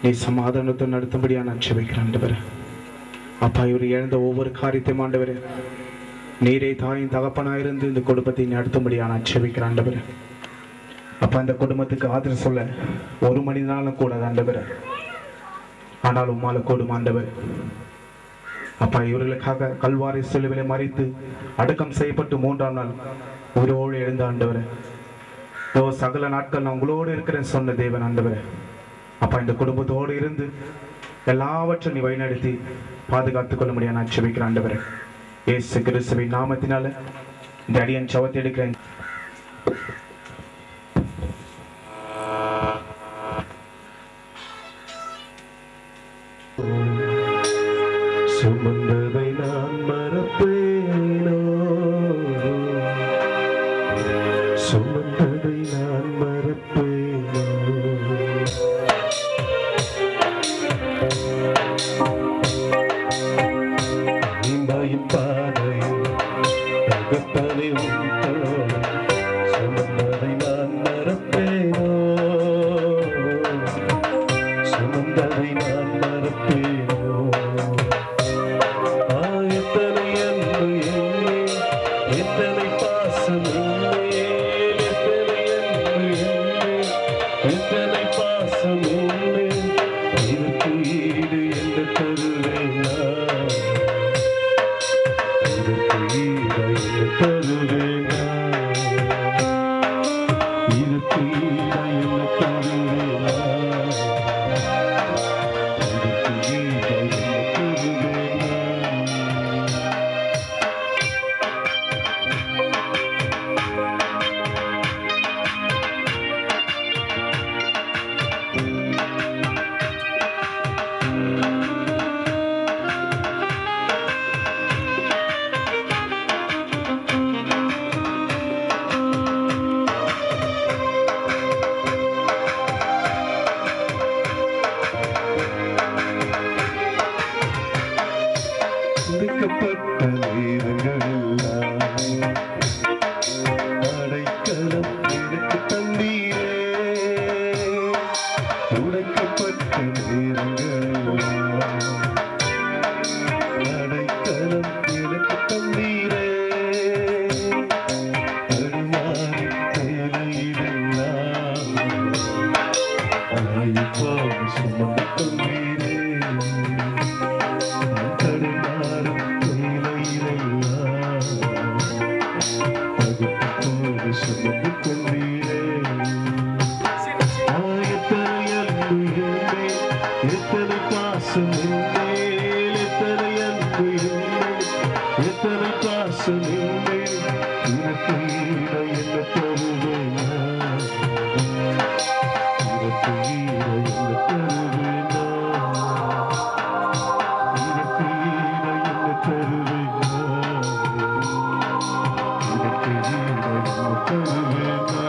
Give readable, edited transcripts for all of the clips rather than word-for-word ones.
நீ சமாதானத்தை நடத்தும்படியா நான் செபிக்கிறேன் ஆண்டவரே. அப்பா, இவர் இழந்த ஒவ்வொரு காரியத்தையும் ஆண்டவரே நீரே தாயின் தகப்பனாயிருந்து இந்த குடும்பத்தை நடத்தும்படியா நான் செபிக்கிறேன் ஆண்டவரே. அப்பா, இந்த குடும்பத்துக்கு ஆதரவு சொல்ல ஒரு மனிதனாலும் கூடாது ஆண்டவரே, ஆனால் உம்மால கூடும் ஆண்டவரே. அப்பா, இவர்களுக்காக கல்வாரி சிலுவையிலே மறித்து அடக்கம் செய்யப்பட்டு 3ஆம் நாள் உயிரோடு எழுந்த ஆண்டவரே. சகல நாட்கள் நான் உங்களோடு இருக்கிறேன் சொன்ன தேவன் ஆண்டவரே. அப்பா, இந்த குடும்பத்தோடு இருந்து எல்லாவற்றையும் நீ வழிநடத்தி பாதுகாத்துக் கொள்ள முடியாது நான் செபிக்கிறேன் ஆண்டவரே. இயேசு கிறிஸ்துவின் நாமத்தினால இந்த அடியன் சவத்தை எடுக்கிறேன். சுமந்ததை நான் மறப்பேனோ, சுமந்ததை நான் மறப்பேனோ, இம்பாயின் பாதையில் தகப்பனை உண்டோ, சுமந்ததை நான் மறப்பேனோ, சுமந்ததை நான் மறப்பேனோ. எத்தனை பாசம் இதற்கு ஈடு என்ன தருவேனா, இதற்கு ஈடு என்ன தருவேனா, இதற்கு ஈடு என்ன தருவேனா, இதற்கு ஈடு என்ன தருவேனா. உடைக்கப்பட்ட நேரங்களெல்லாம் அடைக்கலம் எனக்கு தந்தீரே, உடைக்கப்பட்ட நேரங்களெல்லாம் அடைக்கலம் எனக்கு தந்தீரே, தடுமாறி தேவையிடெல்லாம் ஆயுப்பாக சுமந்து கொண்டீரே, தடுமாறும் தேவையிடெல்லாம் பகுத்தோடு சுமந்து கொண்டீரே. எத்தனை அன்பு இருந்தேன், எத்தனை பாசம் இருந்தேன், எத்தனை அன்பு இருந்தேன், எத்தனை பாசம் இருந்தேன், உனக்கு ஈட என்ன தருவேனா, உனக்கு ஈட என்ன தருவேனா, உனக்கு ஈட என்ன தருவேனா, உனக்கு ஈட என்ன தருவேனா.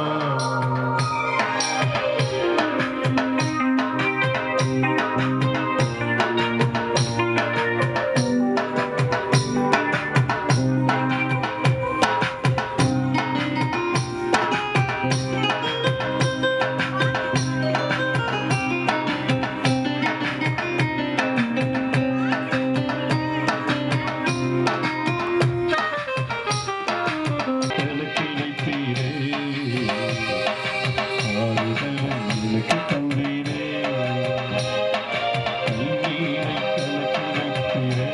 எனக்கு வைத்தீரே, ஆறுதல் எனக்கு தந்தீரே, நீரை கணக்கு வைத்தீரே,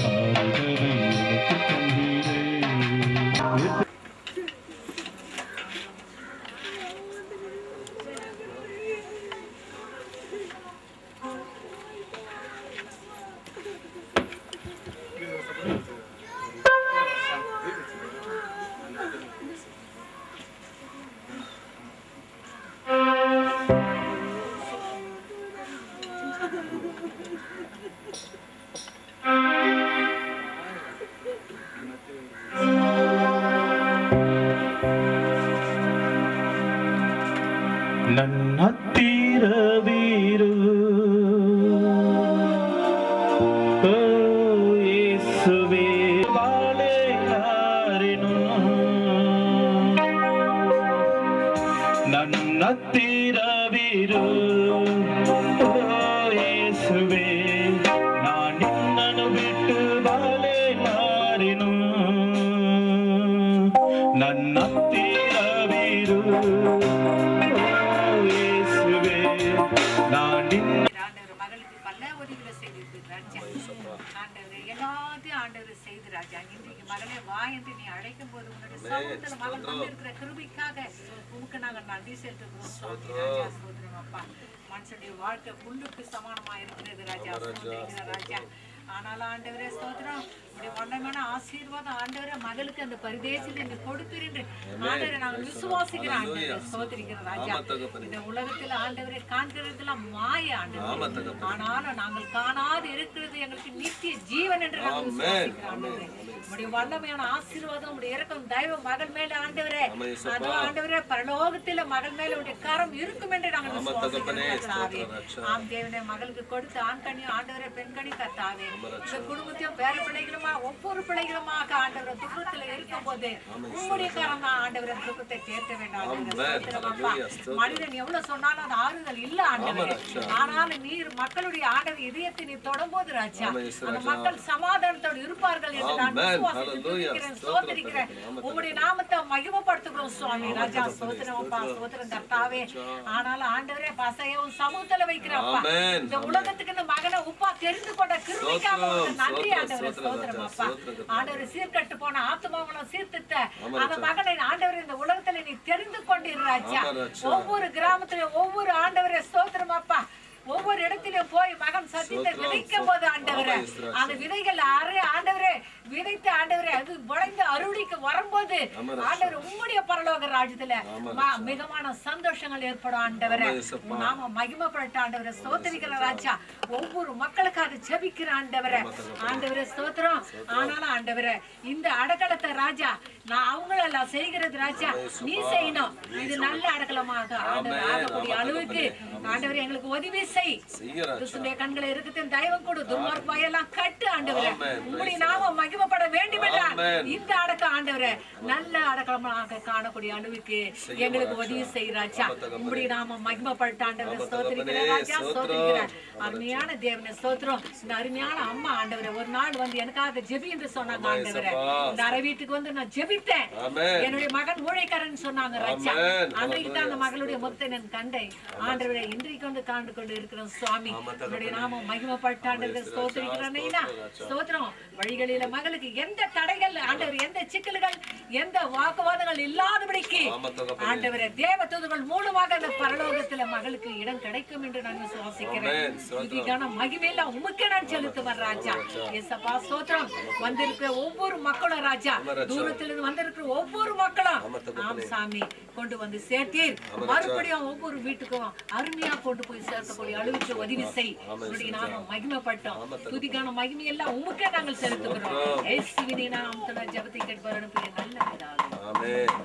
ஆறுதலை எனக்கு தந்தீரே. ನನ್ನ ಹತ್ತಿರವಿರು ಓ ಯೇಸುವೇ, ಬಾಳೆ ಹಾರೆನು ಹತ್ತಿರವಿರು ಓ ಯೇಸುವೆ ನಾನು ನಿನ್ನನ್ನು ಬಿಟ್ಟು ಬಾಳೆಲಾರೆನು ನನ್ನ ಹತ್ತಿರವಿರು ಓ ಯೇಸುವೆ ನಾನು ನಿನ್ನ மகளுக்கு பல உதவிகளை செய்திருக்கு ராஜா. ஆண்டவரே எல்லாத்தையும் ஆண்டவர் செய்து ராஜா. இன்றைக்கு மகளே வா என்று நீ அழைக்கும் போது உன்னுடைய சமூகத்தில் மகள் வந்திருக்கிற கிருபைக்காக உமக்கு நாங்கள் நன்றி செலுத்துகிறோம் சுவாமி ராஜா. சோதரம் அப்பா மனுஷனுடைய வாழ்க்கை புல்லுக்கு சமானமா இருக்கிறது ராஜா. சோதரிக்கிற ராஜா. ஆனாலும் ஆண்டவரே ஸ்தோத்திரம் உடைய வல்லமையான ஆசீர்வாதம் ஆண்டவரே மகளுக்கு அந்த பரிதேசத்தில் நீங்க கொடுத்திருந்து ஆண்டவரை நாங்கள் விசுவாசிக்கிறோம் ஆண்டவரே. ஸ்தோத்திரிக்கிற ராஜா. இந்த உலகத்தில் ஆண்டவரை காண்கிறதுலாம் மாய ஆண்டவரே. ஆனாலும் நாங்கள் காணாது இருக்கிறது எங்களுக்கு நித்திய ஜீவன் என்று நாங்கள் விசுவாசிக்கிறோம் ஆண்டவரே. உடைய வல்லமையான ஆசீர்வாதம் உடைய இறக்கம் தெய்வம் மகள் மேல ஆண்டவரே. அது ஆண்டவரே பரலோகத்தில மகள் மேல உடைய கரம் இருக்கும் என்று நாங்கள் விசுவாசிக்கிறோம். ஆம் தேவனே மகளுக்கு கொடுத்த ஆண் கனியும் ஆண்டவரே பெண் கனி கர்த்தாவே இந்த குடும்பத்தையும் பேர பிள்ளைகளுமா ஒவ்வொரு பிள்ளைகளுமாக ஆண்டவர் துக்கத்துல இருக்கும் போது உங்களுடைய காரம் தான் ஆண்டவர் துக்கத்தை கேட்க வேண்டாம். மனிதன் எவ்வளவு சொன்னாலும் அது ஆறுதல் இல்ல ஆண்டவர். ஆனாலும் நீர் மக்களுடைய ஆண்டவர் இதயத்தை நீ தொடம்போது ராஜா அந்த மக்கள் சமாதானத்தோடு இருப்பார்கள் என்று நான் விசுவாசிக்கிறேன். சோதரிக்கிறேன் உங்களுடைய நாமத்தை மகிமைப்படுத்துகிறோம் சுவாமி ராஜா. சோதரப்பா சோதரம் கர்த்தாவே. ஆனாலும் ஆண்டவரே பசையவும் சமூகத்துல வைக்கிறப்பா இந்த உலகத்துக்கு இந்த மகனை உப்பா தெரிந்து கொண்ட கிருபைக்காக நன்றி ஆண்டவரே. ஸ்தோத்திரம் அப்பா. ஆண்டவரே சீர்கட்டு போன ஆத்மாவளம் சீர்திட்ட அந்த மகனை ஆண்டவரே இந்த உலகத்துல நீ தெரிந்து கொண்டீர் ராஜா. ஒவ்வொரு கிராமத்திலும் ஒவ்வொரு ஆண்டவரே ஸ்தோத்திரம் அப்பா ஒவ்வொரு இடத்திலும் போய் மகன் சத்தியத்தை விதைக்கும் போது ஆண்டவரே அந்த விதைகள் ஆண்டவரே விதைத்த ஆண்டவரே அது விளைந்து அருளிக்கு வரும்போது ஆண்டவர் உம்முடைய பரலோக ராஜ்யத்துல மிகமான சந்தோஷங்கள் ஏற்படும் ஆண்டவரே. நாம மகிமைப்பட்ட ஆண்டவரே. ஸ்தோத்திரிக்கிற ராஜா. ஒவ்வொரு மக்களுக்காக ஜெபிக்கிற ஆண்டவரே. ஆண்டவரே ஸ்தோத்திரம். ஆனாலும் ஆண்டவரே இந்த அடக்கலத்தை ராஜா நான் அவங்களெல்லாம் செய்கிறது ராஜா நீ செய்யணும். இது நல்ல அடக்கலமாக ஆண்டவர் ஆகக்கூடிய அளவுக்கு ஆண்டவர் எங்களுக்கு உதவி செய். கண்களை இருக்கிற தெய்வம் கொடு துர்மார்க்கையெல்லாம் கட்டு ஆண்டவரே. உங்களுடைய நாம மகிமைப்பட வேண்டும் என்றால் இந்த அடக்கம் ஆண்டவரே நல்ல அடக்கலமாக காணக்கூடிய அளவுக்கு எங்களுக்கு உதவி செய்யறாச்சா. உங்களுடைய நாம மகிமைப்பட்ட ஆண்டவரை ஸ்தோத்திரிக்கிற ராஜா. ஸ்தோத்திரிக்கிற அருமையான தேவனை ஸ்தோத்திரம். இந்த அருமையான அம்மா ஆண்டவரை ஒரு நாள் வந்து எனக்காக ஜெபி என்று சொன்னாங்க ஆண்டவரை. இந்த அரை வீட்டுக்கு வந்து நான் ஜெபித்தேன். என்னுடைய மகன் ஊழியக்காரன் சொன்னாங்க ராஜா. அன்றைக்கு தான் அந்த மகளுடைய முகத்தை நான் கண்டேன் ஆண்டவரை. இன்றைக்கு வந்து காண்டு கொண்டு இருக்கிறோம் சுவாமி. உங்களுடைய நாம மகிமைப்பட்ட ஆண்டவரை ஸ்தோத்திரிக்கிறேன். ஸ்தோத்திரம். வழிகளில மகளுக்கு எந்த தடைகள் ஆண்டவர் எந்த சிக்கல்கள் எந்த வாக்குவாதங்கள் இல்லாதபடிக்கு ஆண்டவரை தேவதூதர்கள் மூலமாக அந்த பரலோகத்துல மகளுக்கு இடம் கிடைக்கும் என்று நான் விசுவாசிக்கிறேன். இதுக்கான மகிமையெல்லாம் உமக்கே நான் செலுத்துவேன் ராஜா. ஏசப்பா ஸ்தோத்திரம். வந்திருக்கிற ஒவ்வொரு மக்களும் ராஜா தூரத்திலிருந்து வந்திருக்கிற ஒவ்வொரு மக்களும் ஆம் சாமி கொண்டு வந்து சேர்த்தீர். மறுபடியும் ஒவ்வொரு வீட்டுக்கும் அருமையா கொண்டு போய் சேர்க்கக்கூடிய அளவுக்கு உதவி செய். நாம மகிமைப்பட்டோம். துதிக்கான மகிமையெல்லாம் உமக்கே நாங்கள் செலுத்துகிறோம். இயேசுவின் நாமத்துல ஜெபத்தை கேட்பார் நல்ல பிதாவே. ஆமென்.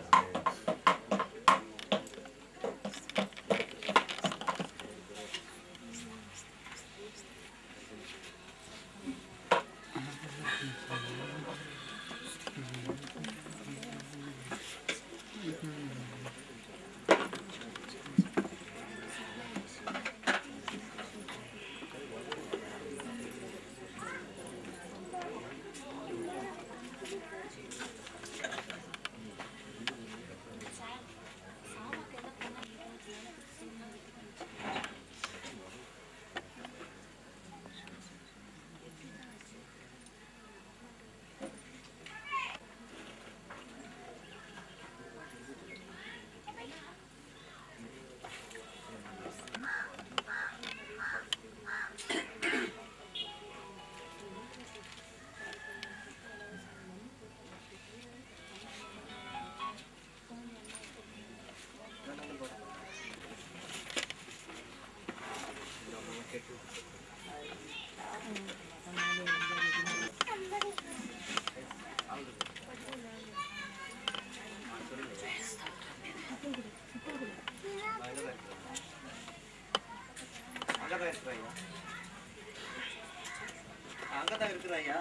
அங்கதான் இருக்குறாயா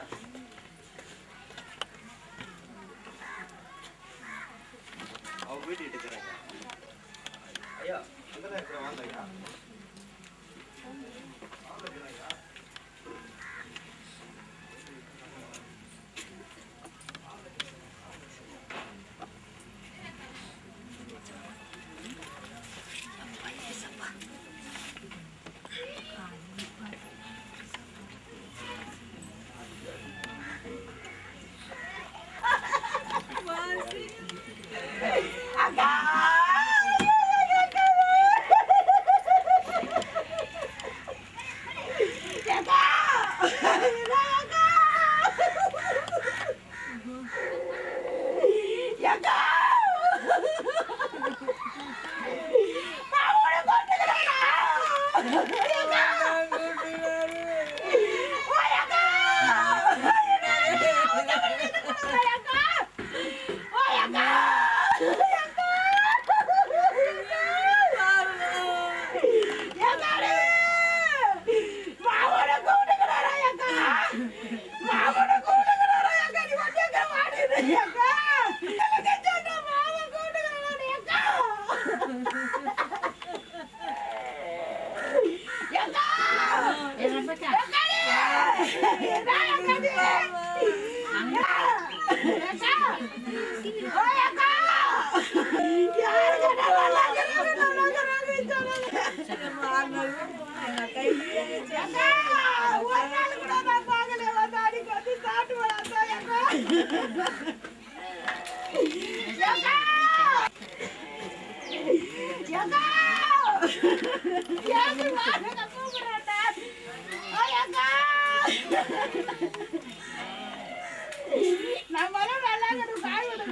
அவ வீட்டு இருக்கிறாங்க ஐயா நம்மளும் நல்லா காய் விட